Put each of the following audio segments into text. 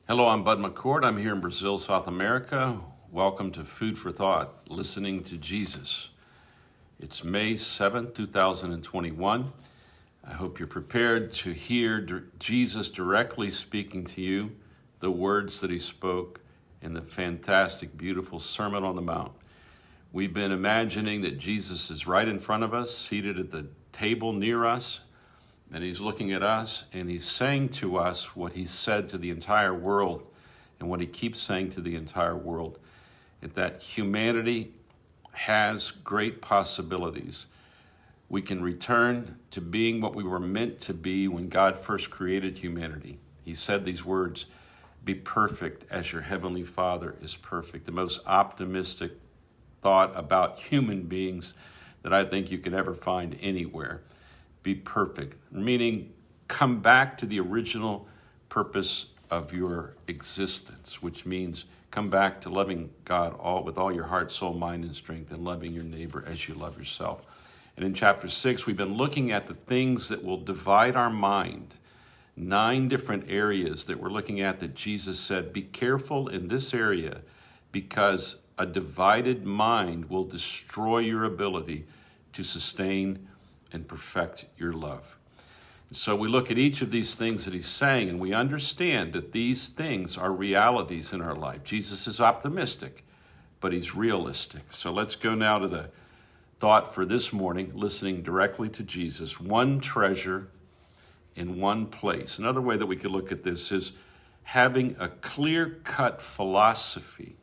Hello, I'm Bud McCord. I'm here in Brazil, South America. Welcome to Food for Thought, Listening to Jesus. It's May 7th, 2021. I hope you're prepared to hear Jesus directly speaking to you, the words that he spoke in the fantastic, beautiful Sermon on the Mount. We've been imagining that Jesus is right in front of us, seated at the table near us, and he's looking at us and he's saying to us what he said to the entire world and what he keeps saying to the entire world, that humanity has great possibilities. We can return to being what we were meant to be when God first created humanity. He said these words, "Be perfect as your heavenly Father is perfect." The most optimistic thought about human beings that I think you could ever find anywhere. Be perfect, meaning come back to the original purpose of your existence, which means come back to loving God with all your heart, soul, mind, and strength, and loving your neighbor as you love yourself. And in chapter 6, we've been looking at the things that will divide our mind. 9 different areas that we're looking at that Jesus said, be careful in this area because a divided mind will destroy your ability to sustain and perfect your love. So we look at each of these things that he's saying, and we understand that these things are realities in our life. Jesus is optimistic, but he's realistic. So let's go now to the thought for this morning, listening directly to Jesus. One treasure in one place. Another way that we could look at this is having a clear-cut philosophy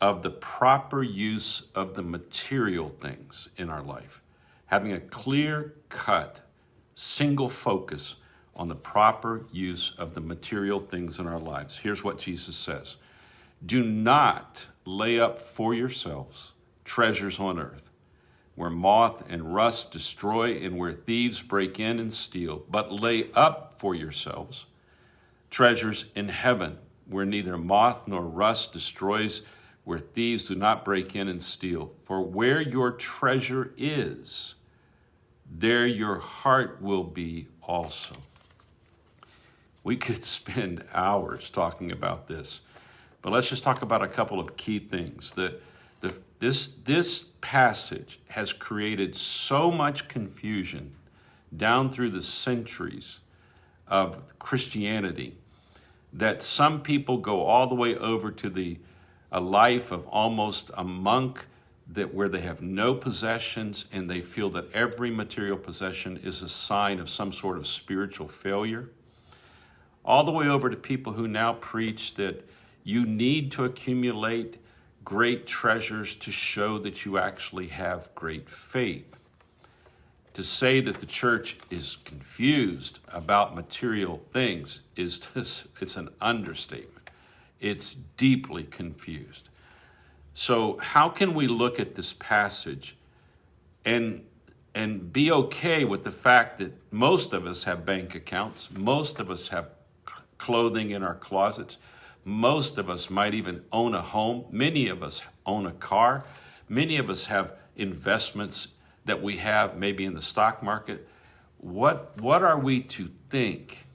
of the proper use of the material things in our life. Having a clear-cut, single focus on the proper use of the material things in our lives. Here's what Jesus says. Do not lay up for yourselves treasures on earth, where moth and rust destroy and where thieves break in and steal, but lay up for yourselves treasures in heaven, where neither moth nor rust destroys, where thieves do not break in and steal. For where your treasure is, there your heart will be also. We could spend hours talking about this, but let's just talk about a couple of key things. This passage has created so much confusion down through the centuries of Christianity that some people go all the way over to a life of almost a monk, where they have no possessions and they feel that every material possession is a sign of some sort of spiritual failure, all the way over to people who now preach that you need to accumulate great treasures to show that you actually have great faith. To say that the church is confused about material things it's an understatement. It's deeply confused. So how can we look at this passage and be okay with the fact that most of us have bank accounts, most of us have clothing in our closets, most of us might even own a home, many of us own a car, many of us have investments that we have maybe in the stock market. What are we to think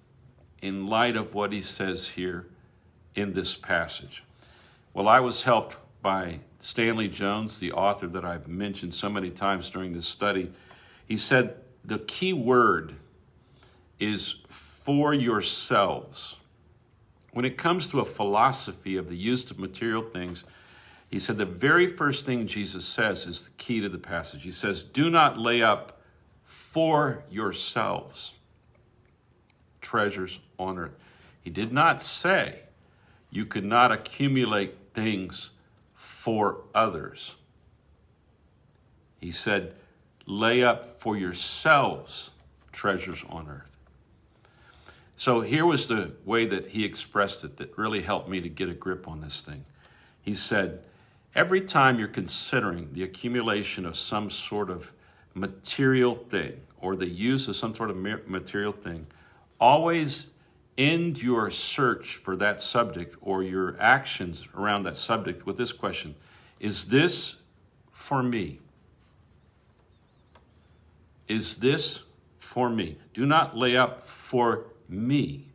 in light of what he says here in this passage? Well, I was helped by Stanley Jones, the author that I've mentioned so many times during this study. He said the key word is for yourselves. When it comes to a philosophy of the use of material things, he said the very first thing Jesus says is the key to the passage. He says, do not lay up for yourselves treasures on earth. He did not say you could not accumulate things for others. He said, lay up for yourselves treasures on earth. So here was the way that he expressed it that really helped me to get a grip on this thing. He said, every time you're considering the accumulation of some sort of material thing or the use of some sort of material thing, always end your search for that subject or your actions around that subject with this question: is this for me? Is this for me? Do not lay up for me.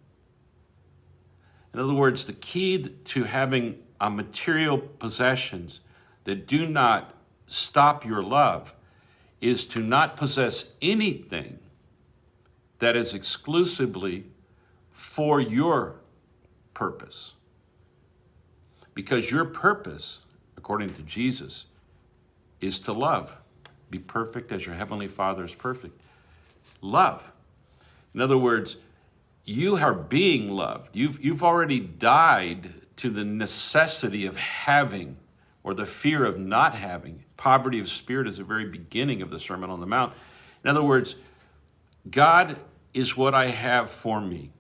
In other words, the key to having material possessions that do not stop your love is to not possess anything that is exclusively for your purpose. Because your purpose, according to Jesus, is to love. Be perfect as your heavenly Father is perfect. Love. In other words, you are being loved. You've already died to the necessity of having or the fear of not having. Poverty of spirit is the very beginning of the Sermon on the Mount. In other words, God is what I have for me.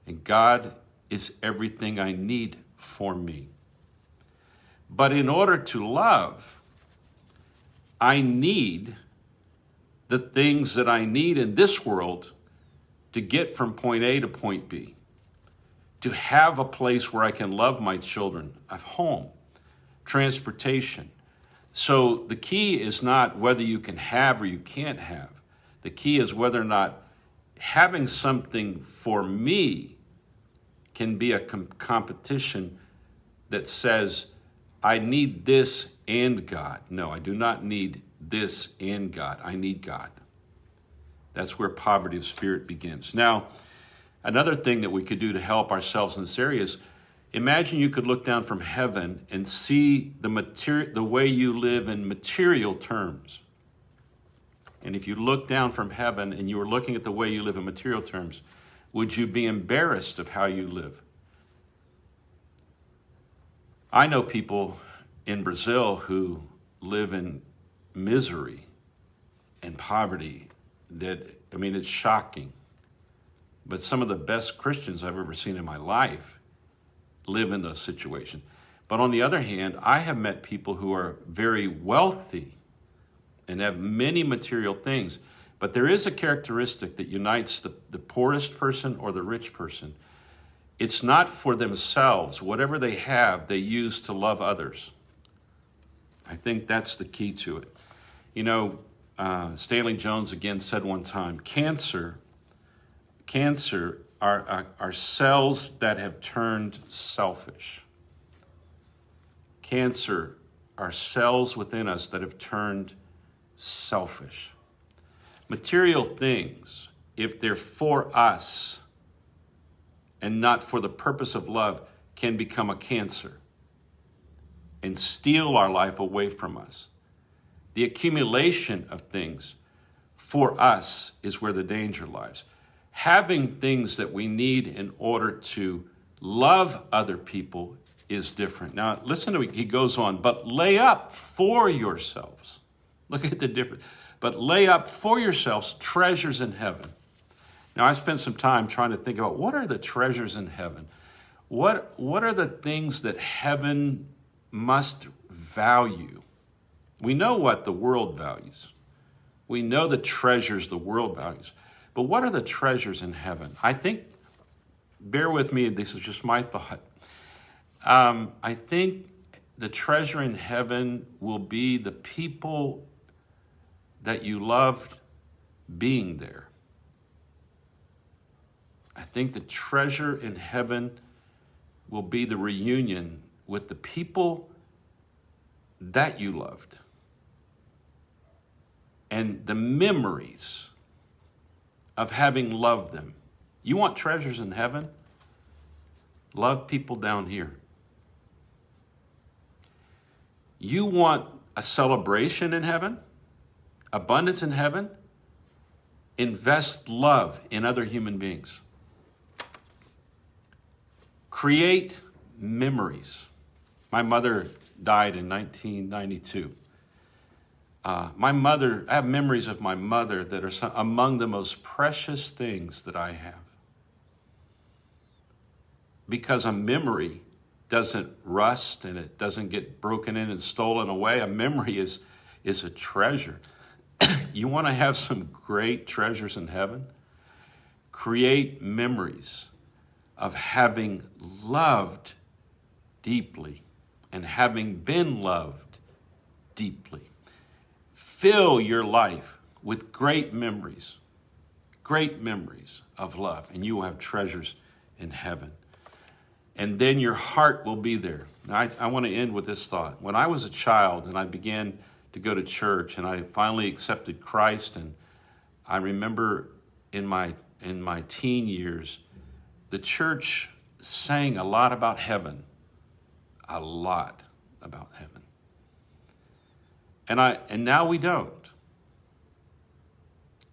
And God is everything I need for me. But in order to love, I need the things that I need in this world to get from point A to point B, to have a place where I can love my children, a home, transportation. So the key is not whether you can have or you can't have. The key is whether or not having something for me can be a competition that says, I need this and God. No, I do not need this and God. I need God. That's where poverty of spirit begins. Now, another thing that we could do to help ourselves in this area is, imagine you could look down from heaven and see the way you live in material terms. And if you look down from heaven and you were looking at the way you live in material terms, would you be embarrassed of how you live? I know people in Brazil who live in misery and poverty it's shocking. But some of the best Christians I've ever seen in my life live in those situations. But on the other hand, I have met people who are very wealthy and have many material things. But there is a characteristic that unites the poorest person or the rich person. It's not for themselves. Whatever they have, they use to love others. I think that's the key to it. You know, Stanley Jones again said one time, cancer are cells that have turned selfish. Cancer are cells within us that have turned selfish. Material things, if they're for us and not for the purpose of love, can become a cancer and steal our life away from us. The accumulation of things for us is where the danger lies. Having things that we need in order to love other people is different. Now, listen to he goes on, but lay up for yourselves. Look at the difference. But lay up for yourselves treasures in heaven. Now, I spent some time trying to think about what are the treasures in heaven? What are the things that heaven must value? We know what the world values. We know the treasures the world values. But what are the treasures in heaven? I think, bear with me, this is just my thought. I think the treasure in heaven will be the people that you loved being there. I think the treasure in heaven will be the reunion with the people that you loved. And the memories of having loved them. You want treasures in heaven? Love people down here. You want a celebration in heaven? Abundance in heaven? Invest love in other human beings. Create memories. My mother died in 1992. I have memories of my mother that are among the most precious things that I have. Because a memory doesn't rust and it doesn't get broken in and stolen away. A memory is a treasure. You want to have some great treasures in heaven? Create memories of having loved deeply and having been loved deeply. Fill your life with great memories of love, and you will have treasures in heaven. and then your heart will be there. Now, I want to end with this thought. When I was a child and I began to go to church and I finally accepted Christ, and I remember in my teen years, the church sang a lot about heaven, a lot about heaven. And now we don't.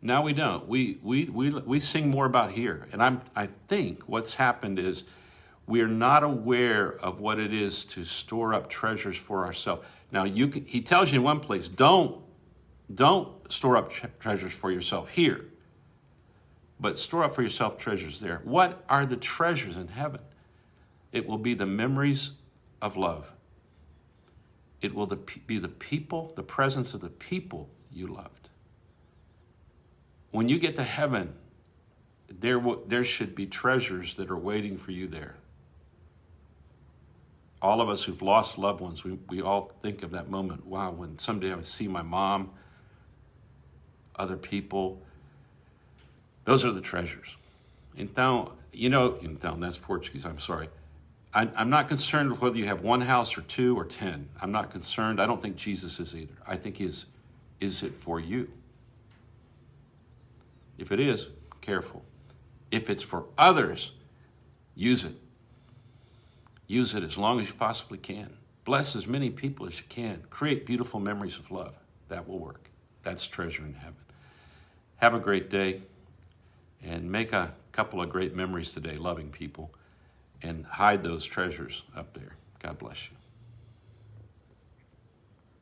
Now we don't. We sing more about here. And I think what's happened is we are not aware of what it is to store up treasures for ourselves. Now he tells you in one place, don't store up treasures for yourself here, but store up for yourself treasures there. What are the treasures in heaven? It will be the memories of love. It will be the people, the presence of the people you loved. When you get to heaven, there should be treasures that are waiting for you there. All of us who've lost loved ones, we all think of that moment. Wow, when someday I see my mom, other people, those are the treasures. Então, that's Portuguese, I'm sorry. I'm not concerned with whether you have one house or 2 or 10. I'm not concerned. I don't think Jesus is either. I think is it for you? If it is, careful. If it's for others, use it. Use it as long as you possibly can. Bless as many people as you can. Create beautiful memories of love. That will work. That's treasure in heaven. Have a great day and make a couple of great memories today, loving people, and hide those treasures up there. God bless you.